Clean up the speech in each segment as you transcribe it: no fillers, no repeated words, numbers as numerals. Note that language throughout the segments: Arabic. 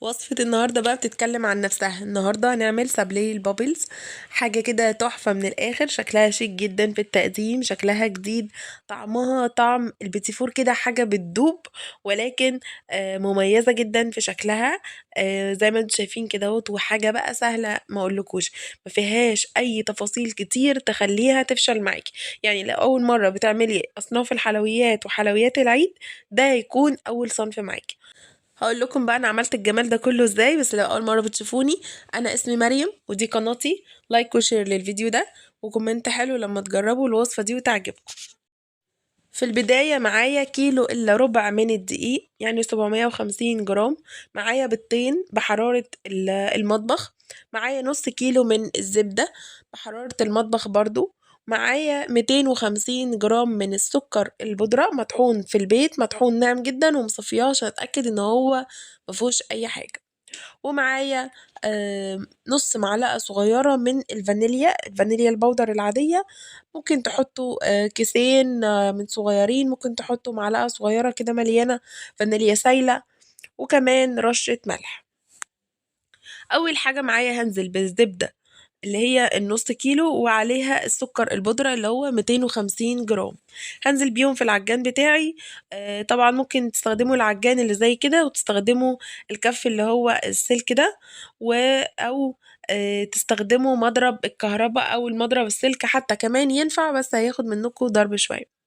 وصفة النهاردة بقى بتتكلم عن نفسها. النهاردة هنعمل سابلي البابلز، حاجة كده تحفة من الآخر. شكلها شيك جدا في التقديم، شكلها جديد، طعمها طعم البيتيفور كده، حاجة بتدوب ولكن مميزة جدا في شكلها. زي ما انتم شايفين كده اهوت، وحاجة بقى سهلة ما اقولكوش، ما فيهاش اي تفاصيل كتير تخليها تفشل معاكي. يعني لو اول مرة بتعملي اصناف الحلويات وحلويات العيد، ده هيكون اول صنف معاكي. هقول لكم بقى انا عملت الجمال ده كله ازاي. بس لو اول مره بتشوفوني، انا اسمي مريم ودي قناتي. لايك وشير للفيديو ده وكومنت حلو لما تجربوا الوصفه دي وتعجبكم. في البدايه معايا كيلو الا ربع من الدقيق، يعني 750 جرام. معايا بيضتين بحراره المطبخ. معايا نص كيلو من الزبده بحراره المطبخ برضو. معايا 250 جرام من السكر البودرة مطحون في البيت، مطحون ناعم جدا ومصفياه عشان اتأكد ان هو مفيهوش اي حاجة. ومعايا نص معلقة صغيرة من الفانيليا البودر العادية. ممكن تحطوا كيسين من صغيرين، ممكن تحطوا معلقة صغيرة كده مليانة فانيليا سايلة، وكمان رشة ملح. اول حاجة معايا هنزل بالزبدة اللي هي النص كيلو، وعليها السكر البودرة اللي هو 250 جرام. هنزل بيهم في العجان بتاعي. طبعا ممكن تستخدموا العجان اللي زي كده، وتستخدموا الكف اللي هو السلك ده، او تستخدموا مضرب الكهرباء او المضرب السلك حتى كمان ينفع، بس هياخد منكم ضرب شوية.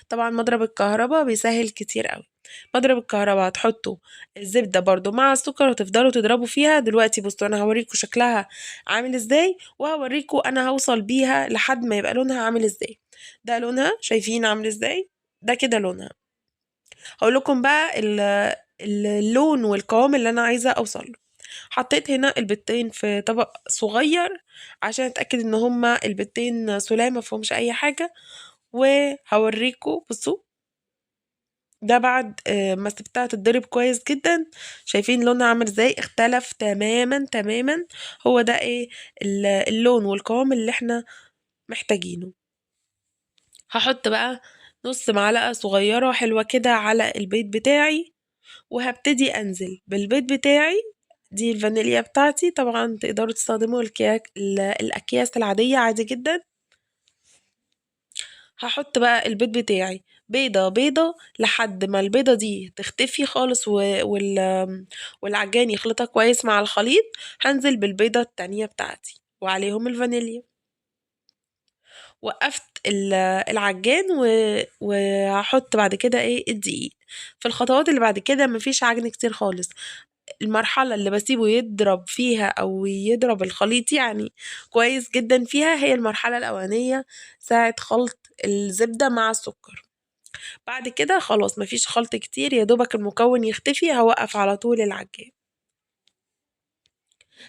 طبعا مضرب الكهرباء بيسهل كتير قوي. مضرب الكهرباء هتحطوا الزبدة برضو مع السكر وتفضلوا تضربوا فيها. دلوقتي بصوا انا هوريكم شكلها عامل ازاي، وهوريكم انا هوصل بيها لحد ما يبقى لونها عامل ازاي. ده لونها، شايفين عامل ازاي؟ ده كده لونها. هقول لكم بقى اللون والقوام اللي انا عايزة اوصل له. حطيت هنا البيضتين في طبق صغير عشان اتاكد ان هما البيضتين سلام ما فيهمش اي حاجه. وهوريكم بصوا، ده بعد ما سبتها تتضرب كويس جدا. شايفين لونها عامل ازاي؟ اختلف تماما تماما. هو ده ايه اللون والقوام اللي احنا محتاجينه. هحط بقى نص معلقة صغيرة حلوة كده على البيض بتاعي، وهبتدي انزل بالبيض بتاعي. دي الفانيليا بتاعتي، طبعا تقدروا تستخدموا الاكياس العادية عادي جدا. هحط بقى البيض بتاعي بيضة بيضة لحد ما البيضة دي تختفي خالص والعجان يخلطها كويس مع الخليط. هنزل بالبيضة التانية بتاعتي وعليهم الفانيليا. وقفت العجان وهحط بعد كده ايه الدقيق. في الخطوات اللي بعد كده مفيش عجن كتير خالص. المرحلة اللي بسيبه يضرب فيها أو يضرب الخليط يعني كويس جدا فيها، هي المرحلة الأولانية ساعة خلط الزبدة مع السكر. بعد كده خلاص مفيش خلط كتير، يا دوبك المكون يختفي هوقف على طول العجان.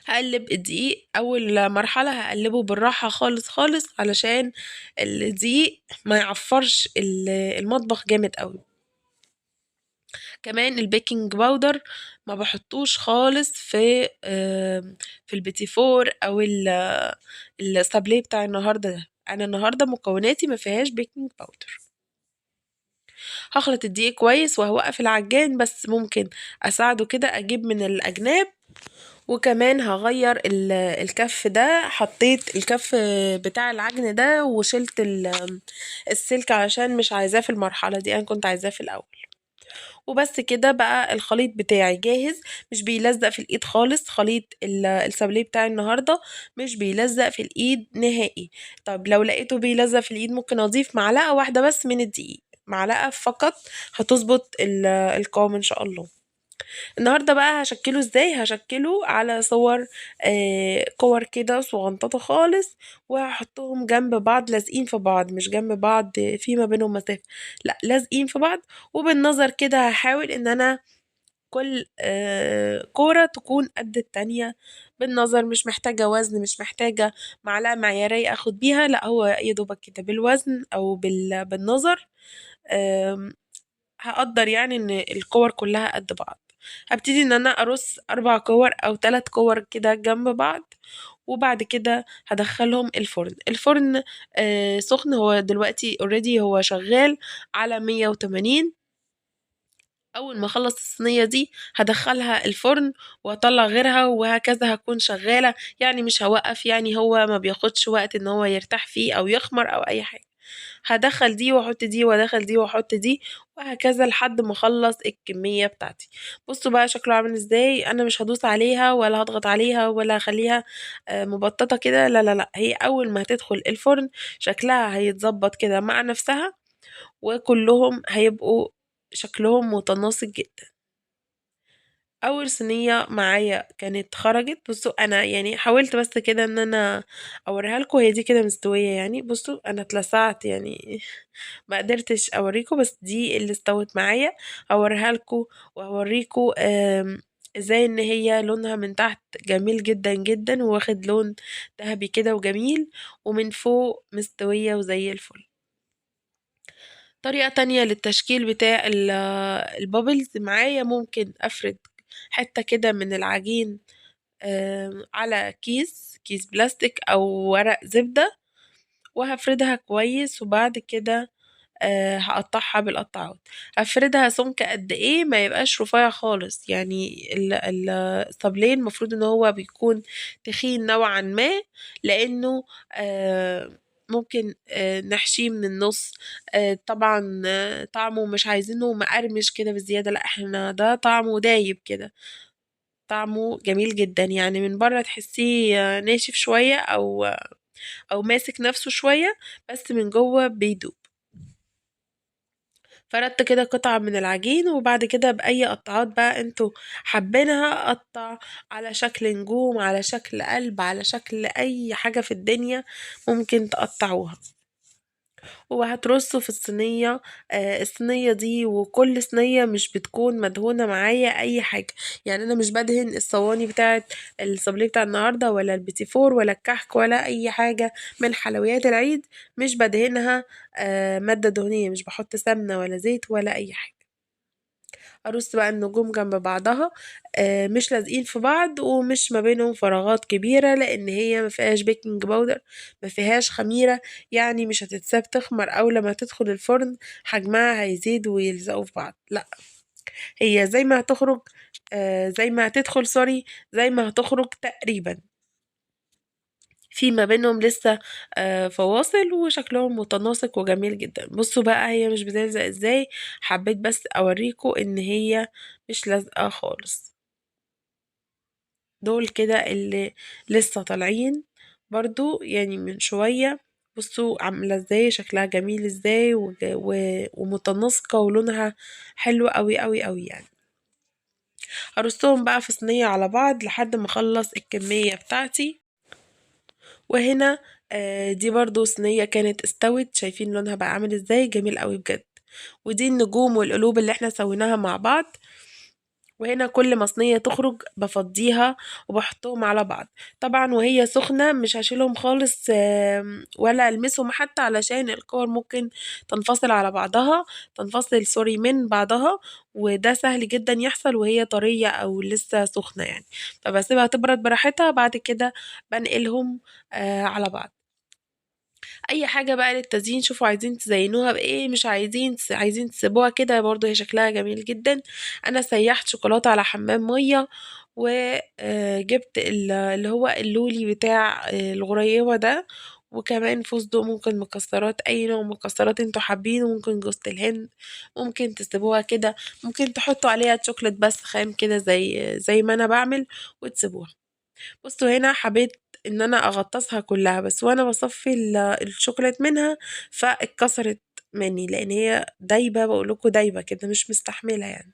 هقلب الدقيق. أول مرحلة هقلبه بالراحة خالص خالص علشان الدقيق ما يعفرش المطبخ جامد قوي. كمان البيكنج باودر ما بحطوش خالص في البيتي فور او السابليه بتاع النهارده ده. انا النهارده مكوناتي ما فيهاش بيكنج باودر. هخلط الدقيق كويس وهوقف العجان، بس ممكن اساعده كده اجيب من الاجناب. وكمان هغير الكف ده. حطيت الكف بتاع العجن ده وشلت السلك علشان مش عايزاه في المرحلة دي، انا كنت عايزاه في الاول. وبس كده بقى الخليط بتاعي جاهز. مش بيلزق في الايد خالص. خليط السابليه بتاعي النهارده مش بيلزق في الايد نهائي. طب لو لقيته بيلزق في الايد ممكن اضيف معلقه واحده بس من الدقيق، معلقه فقط هتظبط القوام ان شاء الله. النهارده بقى هشكله ازاي؟ هشكله على صور كور كده صغنططه خالص، وهحطهم جنب بعض لازقين في بعض، مش جنب بعض في ما بينهم مسافه، لا لازقين في بعض. وبالنظر كده هحاول ان انا كل كورة تكون قد التانية بالنظر. مش محتاجة وزن، مش محتاجة معلقة معيارية اخد بيها، لا هو يدوبك كده بالوزن او بالنظر. آم، هقدر يعني ان الكور كلها قد بعض. هبتدي ان انا ارص 4 كور او 3 كور كده جنب بعض. وبعد كده هدخلهم الفرن. الفرن سخن، هو دلوقتي اوريدي هو شغال على 180. أول ما أخلّص الصينية دي هادخّلها الفرن وأطلّع غيرها وهكذا هاكون شغّالة، يعني مش هاوقّف، يعني هو ما بياخدش وقت إن هو يرتاح فيه أو يخمر أو أي حاجة. هادخّل دي وأحُط دي وأدخّل دي وأحُط دي وهكذا لحد ما أخلّص الكمية بتاعتي. بُصّوا بقى شكله عامل إزاي، أنا مش هادوس عليها ولا هاضغط عليها ولا هاخلّيها مبطّطة كده، لا، لا، لأ، هي أول ما هتدخل الفرن شكلها هيتضبّط كده مع نَفْسها وكلّهم هيبقوا شكلهم متناسق جدًا. أول صينية معايا كانت خرجت، بُصّوا أنا يعني حاولت بس كده إن أنا أورّيها لكم هي دي كده مستوية يعني، بُصّوا أنا اتلسعت يعني ما قدرتش أورّيكم، بس دي اللي استوت معايا، هاورّيها لكم وهاورّيكم إزاي إن هي لونها من تحت جميل جدًا، جدًا وواخد لون دهبي كده وجميل، ومن فوق مستوية وزي الفل. طريقة تانية للتشكيل بتاع الbubbles معايا ممكن أفرد حتّة كده من العجين على كيس بلاستيك أو ورق زبدة وهافردها كويس وبعد كده هاقطّعها بالقطّاعات. هافردها سُمك قد إيه، ما يبقاش رفيع خالص، يعني الصابليه المفروض إن هو بيكون تخين نوعًا ما، لإنه ممكن نحشيه من النُص، طبعًا طعمه مش عايزينه مقرمش كده بزيادة، لأ إحنا ده طعمه دايب كده، طعمه جميل جدًا، يعني من برّه تحسّيه ناشف شوية أو ماسك نَفْسه شوية، بس من جوّه بيدوب. فردت كده قطعة من العجين وبعد كده بأي قطّاعات بقى أنتم حابينها، أقطّع على شكل نجوم، على شكل قلب، على شكل أي حاجة في الدنيا ممكن تقطّعوها. وهترصوا في الصينية الصينية دي وكل صينية مش بتكون مدهونة معايا أي حاجة، يعني أنا مش بادهن الصواني بتاعة الصابليه بتاع النهارده ولا البيتي فور ولا الكحك ولا أي حاجة من حلويات العيد، مش بادهنها مادة دهنية، مش باحط سمنة ولا زيت ولا أي حاجة. أرص بقى النجوم جنب بعضها مش لازقين في بعض ومش ما بينهم فراغات كبيرة لأن هي ما فيهاش بيكنج باودر، ما فيهاش خميرة، يعني مش هتتساب تخمر أول لما تدخل الفرن حجمها هيزيد ويلزقوا في بعض، لأ هي زي ما هتخرج زي ما هتدخل سوري زي ما هتخرج تقريبا. في ما بينهم لسه فواصل وشكلهم متناسق وجميل جدًا. بُصّوا بقى هي مش بتلزق إزاي، حبيت بس أورّيكم إن هي مش لازقة خالص. دول كده اللي لسه طالعين برضه يعني من شوية، بُصّوا عاملة إزاي، شكلها جميل إزاي ومتناسقة ولونها حلو أوي، أوي، أوي يعني. هارصهم بقى في صينية على بعض لحد ما أخلّص الكمية بتاعتي. وهنا دي برضه صينية كانت استوت، شايفين لونها بقى عامل إزاي، جميل أوي بجد. ودي النجوم والقلوب اللي إحنا سويناها مع بعض، وهنا كل ما صينية تخرج بافضّيها وباحطهم على بعض. طبعًا وهي سخنة مش هاشيلهم خالص ولا ألمسهم حتى علشان الكور ممكن تنفصل على بعضها تنفصل سوري من بعضها، وده سهل جدًا يحصل وهي طرية أو لسه سخنة يعني، فباسيبها تبرد براحتها بعد كده بانقلهم على بعض. أي حاجة بقى للتزيين شوفوا عايزين تزينوها بإيه، مش عايزين تسيبوها كده برضه هي شكلها جميل جدًا. أنا سيّحت شوكولاتة على حمام مَيّة و جِبت اللي هو اللولي بتاع الغريبة ده، وكمان فستق ممكن مكسرات أي نوع مكسرات أنتم حابينه، ممكن جوزة الهند، ممكن تسيبوها كده، ممكن تحطوا عليها chocolate بس خام كده زي ما أنا باعمل وتسيبوها. بُصّوا هنا حبيت إن أنا أغطّسها كلّها، بس وأنا باصفّي الشوكولات منها فاتكسرت منّي، لإن هي دايبة باقول لكم دايبة كده مش مستحملة يعني،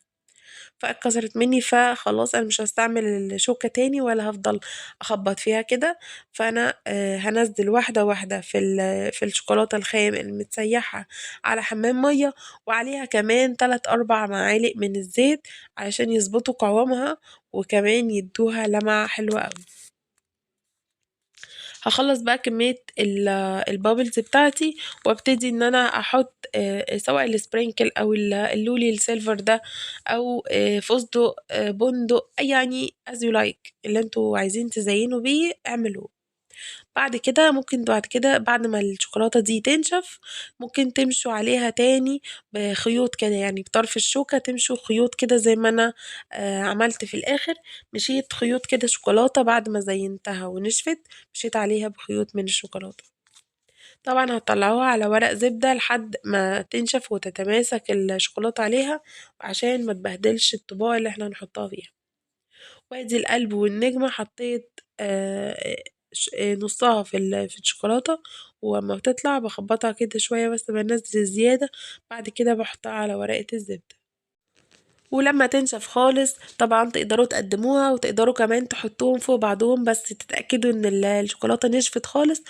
فاتكسرت منّي فخلاص أنا مش هاستعمل الشوكة تاني ولا هافضل أخبّط فيها كده، فأنا هانزّل واحدة، واحدة في الشوكولاتة الخام المتسيّحة على حمّام مَيّة وعليها كمان 3، 4 معالق من الزيت علشان يضبطوا قوامها وكمان يدّوها لمعة حلوة أوي. هاخلّص بقى كمية الbubbles بتاعتي وابتدي إن أنا أحط سواء الsprinkle أو اللولي الsilver ده أو فستق بندق يعني as you like اللي أنتم عايزين تزينوا بيه اعملوه. بعد كده بعد ما الشوكولاتة دي تنشف ممكن تمشوا عليها تاني بخيوط كده، يعني بطرف الشوكة تمشوا خيوط كده زي ما أنا عملت في الآخر. مشيت خيوط كده شوكولاتة بعد ما زينتها ونشفت، مشيت عليها بخيوط من الشوكولاتة. طبعًا هتطلعوها على ورق زبدة لحد ما تنشف وتتماسك الشوكولاتة عليها، عشان ما تبهدلش الطباق اللي إحنا هنحطها فيها. وادي القلب والنجمة حطيت نصها في الشوكولاتة، وأما بتطلع باخبطها كده شوية بس بانزل الزيادة، بعد كده باحطها على ورقة الزبدة. ولما تنشف خالص طبعا تقدروا تقدموها، وتقدروا كمان تحطوهم فوق بعضهم، بس تتأكدوا ان الشوكولاتة نشفت خالص،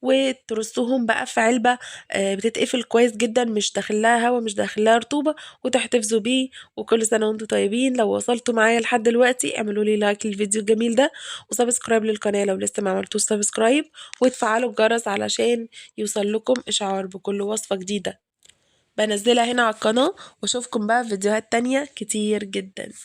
وترصوهم بقى في علبة بتتقفل كويس جدا، مش داخلها هوا مش داخلها رطوبة، وتحتفظوا بيه. وكل سنة وانتم طيبين. لو وصلتوا معايا لحد دلوقتي اعملوا لي لايك للفيديو الجميل ده، وسبسكرايب للقناة لو لسه ما عملتوش سبسكرايب، وتفعلوا الجرس علشان يوصل لكم اشعار بكل وصفة جديدة بنزلها هنا على القناة. واشوفكم بقى في فيديوهات تانية كتير جدا.